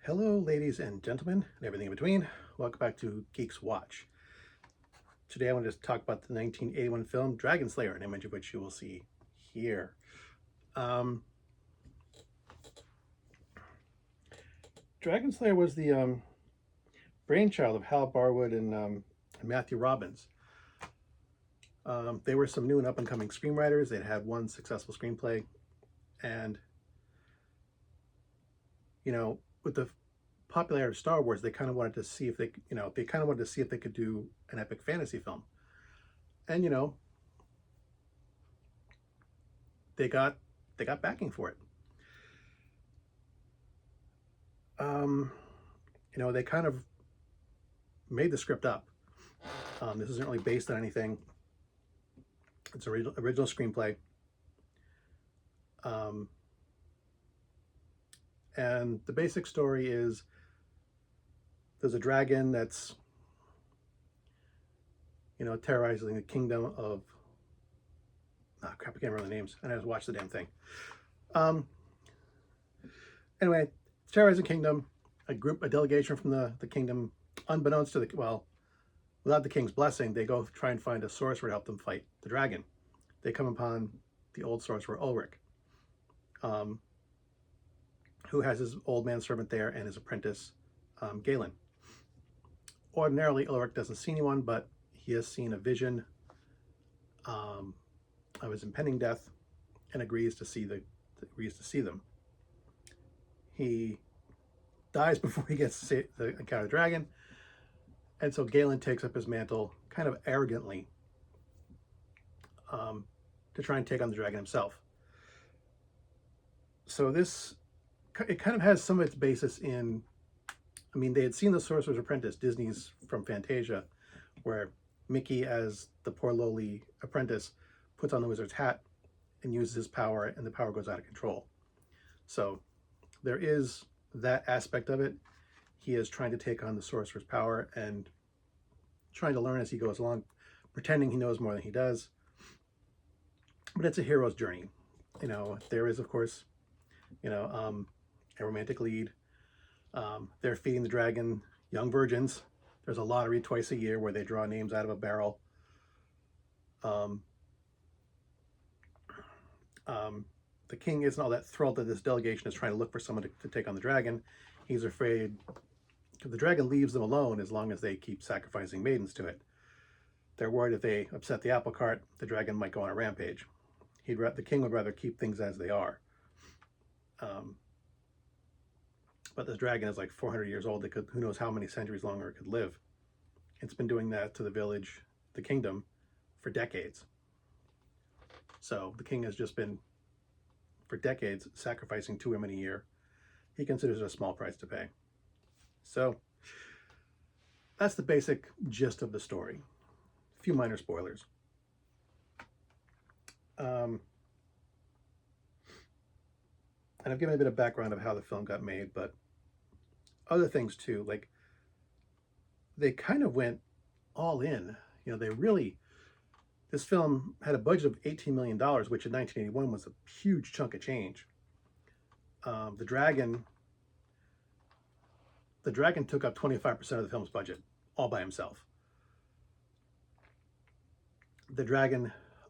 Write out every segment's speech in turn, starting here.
Hello, ladies and gentlemen, and everything in between. Welcome back to Geeks Watch. Today I want to just talk about the 1981 film Dragonslayer, an image of which you will see here. Dragonslayer was the brainchild of Hal Barwood and Matthew Robbins. They were some new and up-and-coming screenwriters. They'd had one successful screenplay, and with the popularity of Star Wars, they kind of wanted to see if they could do an epic fantasy film, and they got backing for it. They kind of made the script up. This isn't really based on anything. It's an original screenplay. And the basic story is there's a dragon that's, terrorizing the kingdom of, crap, I can't remember the names. And I just watched the damn thing. Anyway, terrorizing kingdom, a delegation from the kingdom, unbeknownst to without the king's blessing, they go try and find a sorcerer to help them fight the dragon. They come upon the old sorcerer Ulrich, who has his old man servant there and his apprentice, Galen. Ordinarily, Ulrich doesn't see anyone, but he has seen a vision of his impending death and agrees to see them. He dies before he gets to encounter the dragon, and so Galen takes up his mantle kind of arrogantly to try and take on the dragon himself. So it kind of has some of its basis in, they had seen The Sorcerer's Apprentice, Disney's from Fantasia, where Mickey, as the poor lowly apprentice, puts on the wizard's hat and uses his power, and the power goes out of control. So there is that aspect of it. He is trying to take on the sorcerer's power and trying to learn as he goes along, pretending he knows more than he does. But it's a hero's journey. There is, of course, a romantic lead. They're feeding the dragon young virgins. There's a lottery twice a year where they draw names out of a barrel. The king isn't all that thrilled that this delegation is trying to look for someone to take on the dragon. He's afraid the dragon leaves them alone as long as they keep sacrificing maidens to it. They're worried if they upset the apple cart, the dragon might go on a rampage. The king would rather keep things as they are. But this dragon is like 400 years old. Who knows how many centuries longer it could live. It's been doing that to the village, the kingdom, for decades. So the king has just been, for decades, sacrificing 2 women a year. He considers it a small price to pay. So that's the basic gist of the story. A few minor spoilers. And I've given a bit of background of how the film got made, but other things too, like they kind of went all in. This film had a budget of $18 million, which in 1981 was a huge chunk of change. The dragon took up 25% of the film's budget, all by himself.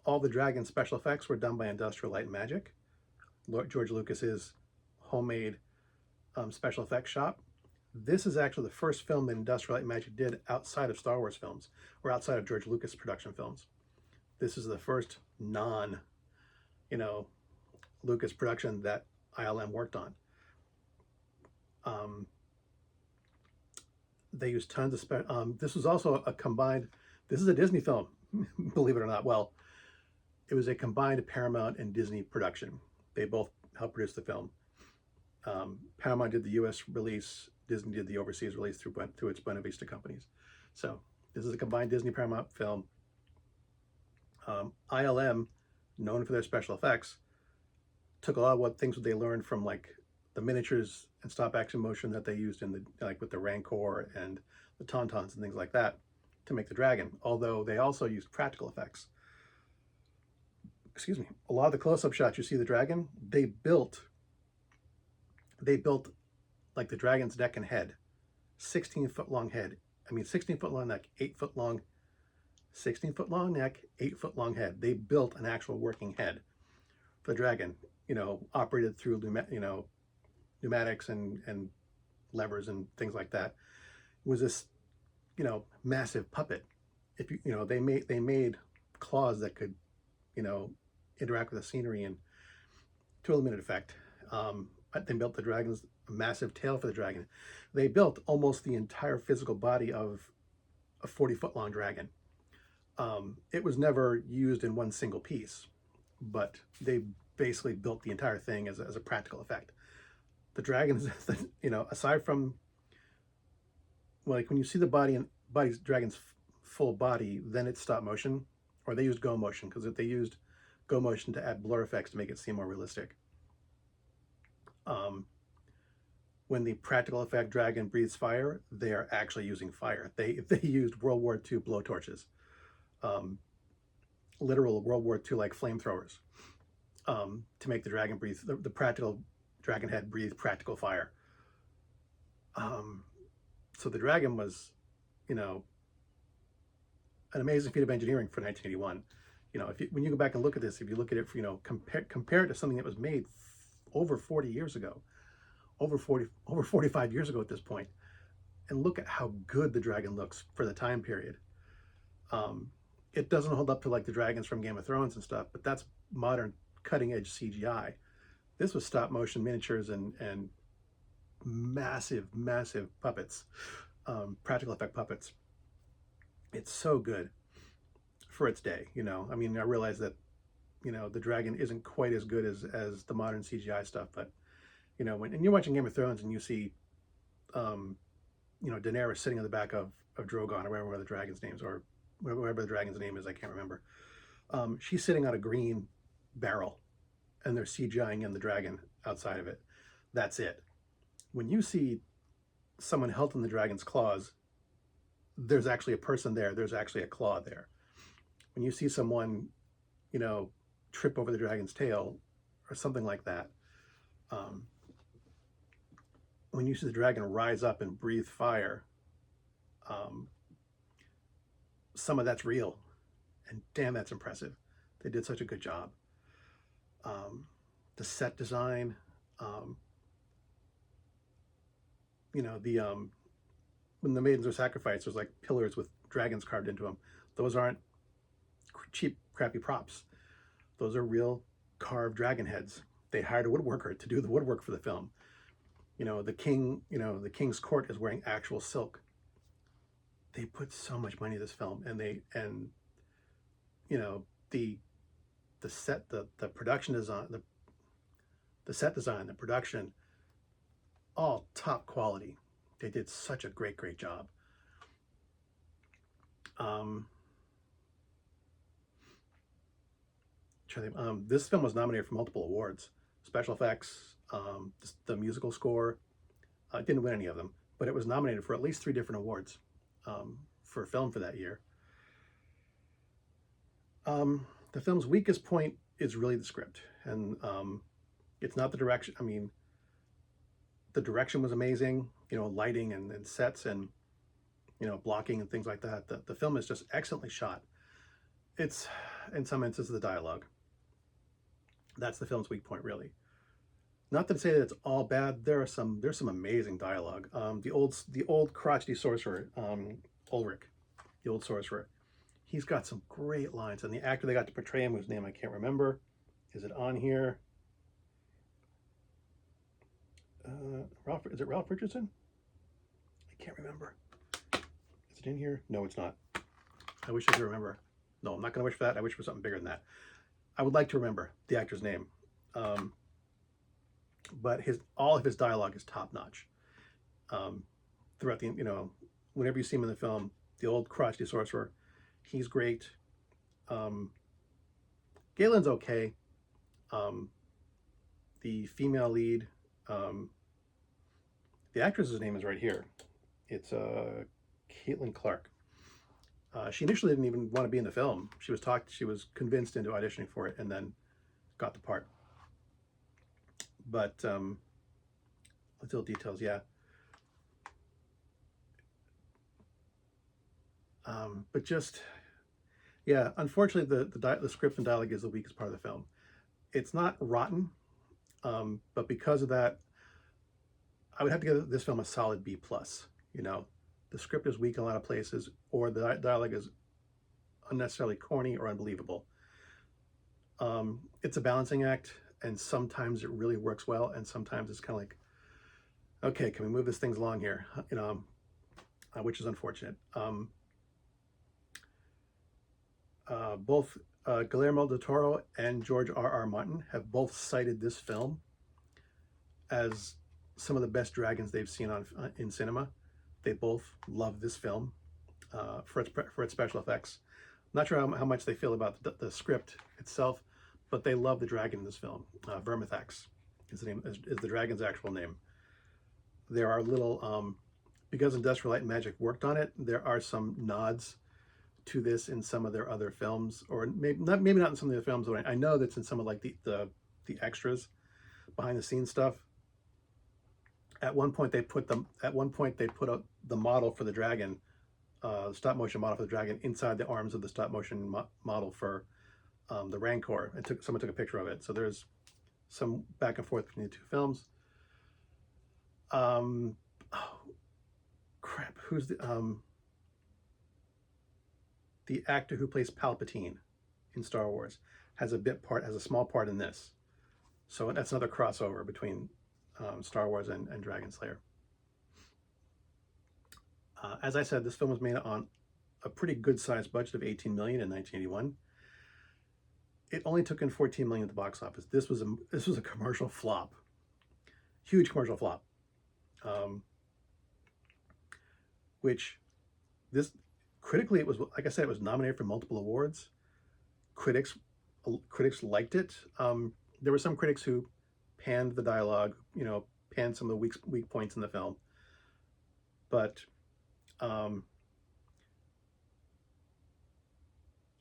All the dragon special effects were done by Industrial Light and Magic, George Lucas's homemade special effects shop. This is actually the first film that Industrial Light and Magic did outside of Star Wars films, or outside of George Lucas production films. This is the first Lucas production that ILM worked on. They used tons of this was also a combined, this is a Disney film, believe it or not. Well, it was a combined Paramount and Disney production. They both helped produce the film. Paramount did the US release, Disney did the overseas release through its Buena Vista companies. So this is a combined Disney Paramount film. ILM, known for their special effects, took a lot of what things they learned from like the miniatures and stop action motion that they used in with the Rancor and the Tauntauns and things like that to make the dragon. Although they also used practical effects. Excuse me. A lot of the close-up shots you see the dragon, they built like the dragon's neck and head, 16-foot long head. I mean, 16-foot long neck, 8-foot long, 16-foot long neck, 8-foot long head. They built an actual working head for the dragon, you know, operated through, you know, pneumatics and levers and things like that. It was this, you know, massive puppet. If you, you know, they made claws that could, you know, interact with the scenery and to a limited effect. They built the dragon's massive tail for the dragon. They built almost the entire physical body of a 40-foot long dragon. It was never used in one single piece, but they basically built the entire thing as a practical effect. The dragons, you know, aside from, like when you see the dragon's full body, then it's stop motion, or they used go motion, because they used go motion to add blur effects to make it seem more realistic. When the practical effect dragon breathes fire, they are actually using fire. They used World War II blowtorches, literal World War II like flamethrowers, to make the dragon breathe, the practical dragon head breathe practical fire. So the dragon was, you know, an amazing feat of engineering for 1981. You know, when you go back and look at this, if you look at it, you know, compare it to something that was made over 40 years ago, over 45 years ago at this point, and look at how good the dragon looks for the time period. It doesn't hold up to like the dragons from Game of Thrones and stuff, but that's modern cutting edge CGI. This was stop motion miniatures and massive puppets, practical effect puppets. It's so good for its day, you know. I mean, I realize that, you know, the dragon isn't quite as good as the modern CGI stuff, but, you know, when you're watching Game of Thrones and you see, you know, Daenerys sitting on the back of Drogon, or whatever the dragon's names, or whatever the dragon's name is, I can't remember. She's sitting on a green barrel, and they're CGIing in the dragon outside of it. That's it. When you see someone held in the dragon's claws, there's actually a person there. There's actually a claw there. When you see someone, you know, trip over the dragon's tail or something like that, when you see the dragon rise up and breathe fire, some of that's real, and damn, that's impressive. They did such a good job. The set design, you know, when the maidens are sacrificed, there's like pillars with dragons carved into them. Those aren't cheap, crappy props. Those are real carved dragon heads. They hired a woodworker to do the woodwork for the film. You know, the king, you know, the king's court is wearing actual silk. They put so much money in this film, and you know, the set, the production design, the set design, the production, all top quality. They did such a great job. This film was nominated for multiple awards: special effects, the musical score. It didn't win any of them, but it was nominated for at least 3 different awards for film for that year. The film's weakest point is really the script, and it's not the direction. I mean, the direction was amazing, you know, lighting and sets and, you know, blocking and things like that. The film is just excellently shot. It's, in some instances, the dialogue. That's the film's weak point, really. Not to say that it's all bad. There's some amazing dialogue. The old crotchety sorcerer, Ulrich, the old sorcerer, he's got some great lines, and the actor they got to portray him, whose name I can't remember, is it on here? Is it Ralph Richardson? I can't remember. Is it in here? No, it's not. I wish I could remember. No, I'm not going to wish for that. I wish for something bigger than that. I would like to remember the actor's name. But all of his dialogue is top notch. Throughout the, you know, whenever you see him in the film, the old crotchety sorcerer, he's great. Galen's okay. The female lead, the actress's name is right here. It's Caitlin Clark. She initially didn't even want to be in the film. She was convinced into auditioning for it, and then got the part. But little details, yeah. But just, yeah, unfortunately, the script and dialogue is the weakest part of the film. It's not rotten, but because of that, I would have to give this film a solid B plus. You know, the script is weak in a lot of places, or the dialogue is unnecessarily corny or unbelievable. It's a balancing act, and sometimes it really works well, and sometimes it's kind of like, okay, can we move this things along here? You know, which is unfortunate. Both Guillermo del Toro and George R.R. Martin have both cited this film as some of the best dragons they've seen in cinema. They both love this film for its special effects. I'm not sure how much they feel about the script itself, but they love the dragon in this film. Vermithrax is the dragon's actual name. There are little, because Industrial Light and Magic worked on it, there are some nods to this in some of their other films, or maybe not in some of their films, but I know that's in some of like the extras, behind the scenes stuff. At one point they put the model for the dragon, stop motion model for the dragon, inside the arms of the stop motion model for the Rancor. Someone took a picture of it, so there's some back and forth between the two films. Oh crap! Who's the actor who plays Palpatine in Star Wars has a small part in this. So that's another crossover between Star Wars and Dragonslayer. As I said, this film was made on a pretty good sized budget of $18 million in 1981. It only took in $14 million at the box office. This was a commercial flop, huge commercial flop. Which this critically, it was, like I said, it was nominated for multiple awards. Critics liked it. There were some critics who panned the dialogue, you know, panned some of the weak points in the film. But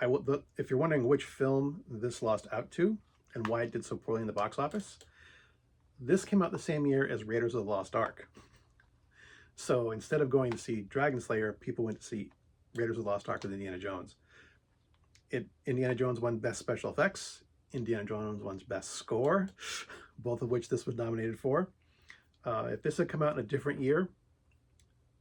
if you're wondering which film this lost out to and why it did so poorly in the box office, this came out the same year as Raiders of the Lost Ark. So instead of going to see Dragonslayer, people went to see Raiders of the Lost Ark with Indiana Jones. Indiana Jones won Best Special Effects. Indiana Jones won Best Score, both of which this was nominated for. If this had come out in a different year,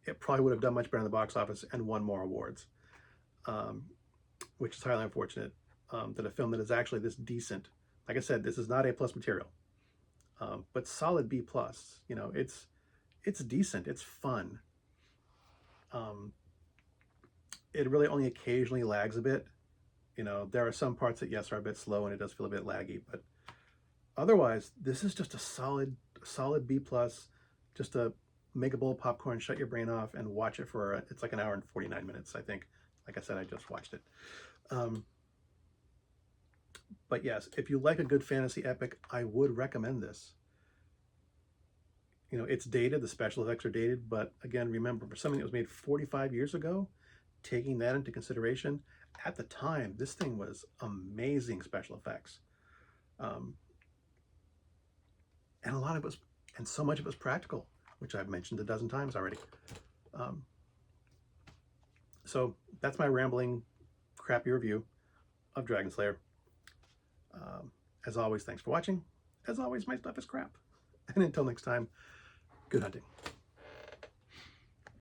it probably would have done much better in the box office and won more awards, which is highly unfortunate that a film that is actually this decent, like I said, this is not A+ material, but solid B+. You know, it's decent, it's fun. It really only occasionally lags a bit. You know, there are some parts that, yes, are a bit slow and it does feel a bit laggy, but otherwise, this is just a solid B+, just to make a bowl of popcorn, shut your brain off, and watch it for, it's like an hour and 49 minutes, I think. Like I said, I just watched it. But yes, if you like a good fantasy epic, I would recommend this. You know, it's dated, the special effects are dated, but again, remember, for something that was made 45 years ago, taking that into consideration, at the time, this thing was amazing special effects. And a lot of it was, and so much of it was practical, which I've mentioned a dozen times already. So that's my rambling, crappy review of Dragonslayer. As always, thanks for watching. As always, my stuff is crap. And until next time, good hunting.